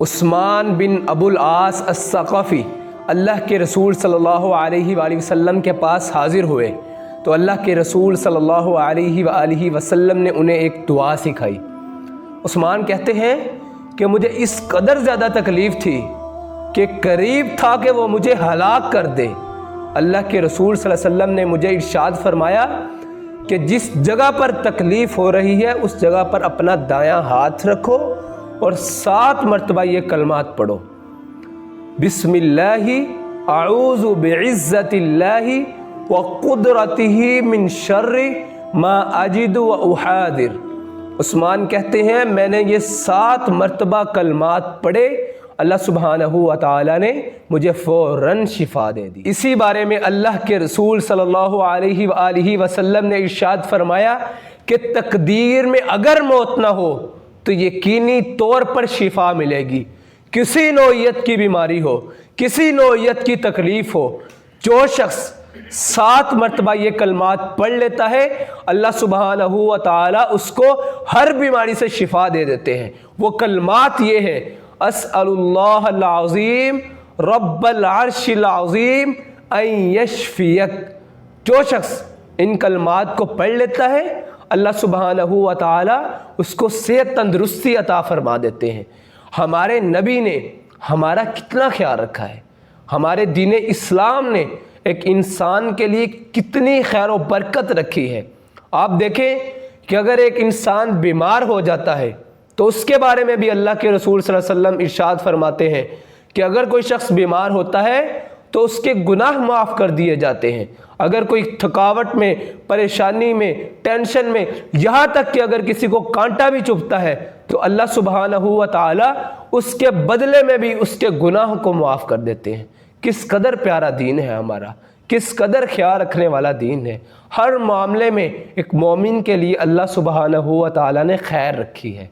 عثمان بن ابو العاص الثقفی اللہ کے رسول صلی اللہ علیہ وآلہ وسلم کے پاس حاضر ہوئے تو اللہ کے رسول صلی اللہ علیہ وآلہ وسلم نے انہیں ایک دعا سکھائی۔ عثمان کہتے ہیں کہ مجھے اس قدر زیادہ تکلیف تھی کہ قریب تھا کہ وہ مجھے ہلاک کر دے۔ اللہ کے رسول صلی اللہ علیہ وسلم نے مجھے ارشاد فرمایا کہ جس جگہ پر تکلیف ہو رہی ہے اس جگہ پر اپنا دایاں ہاتھ رکھو اور 7 مرتبہ یہ کلمات پڑھو، بسم اللہ اعوذ بعزت اللہ وقدرتہ من شر ما اجد و احاذر۔ عثمان کہتے ہیں میں نے یہ 7 مرتبہ کلمات پڑھے، اللہ سبحانہ و تعالی نے مجھے فوراً شفا دے دی۔ اسی بارے میں اللہ کے رسول صلی اللہ علیہ وآلہ وسلم نے ارشاد فرمایا کہ تقدیر میں اگر موت نہ ہو تو یقینی طور پر شفا ملے گی۔ کسی نوعیت کی بیماری ہو، کسی نوعیت کی تکلیف ہو، جو شخص 7 مرتبہ یہ کلمات پڑھ لیتا ہے اللہ سبحانہ و تعالی اس کو ہر بیماری سے شفا دے دیتے ہیں۔ وہ کلمات یہ ہیں، اسأل اللہ العظیم رب العرش العظیم ان یشفیک۔ جو شخص ان کلمات کو پڑھ لیتا ہے اللہ سبحانہ و تعالی اس کو صحت تندرستی عطا فرما دیتے ہیں۔ ہمارے نبی نے ہمارا کتنا خیال رکھا ہے، ہمارے دین اسلام نے ایک انسان کے لیے کتنی خیر و برکت رکھی ہے۔ آپ دیکھیں کہ اگر ایک انسان بیمار ہو جاتا ہے تو اس کے بارے میں بھی اللہ کے رسول صلی اللہ علیہ وسلم ارشاد فرماتے ہیں کہ اگر کوئی شخص بیمار ہوتا ہے تو اس کے گناہ معاف کر دیے جاتے ہیں۔ اگر کوئی تھکاوٹ میں، پریشانی میں، ٹینشن میں، یہاں تک کہ اگر کسی کو کانٹا بھی چبھتا ہے تو اللہ سبحانہ و تعالی اس کے بدلے میں بھی اس کے گناہ کو معاف کر دیتے ہیں۔ کس قدر پیارا دین ہے ہمارا، کس قدر خیال رکھنے والا دین ہے۔ ہر معاملے میں ایک مومن کے لیے اللہ سبحانہ و تعالی نے خیر رکھی ہے۔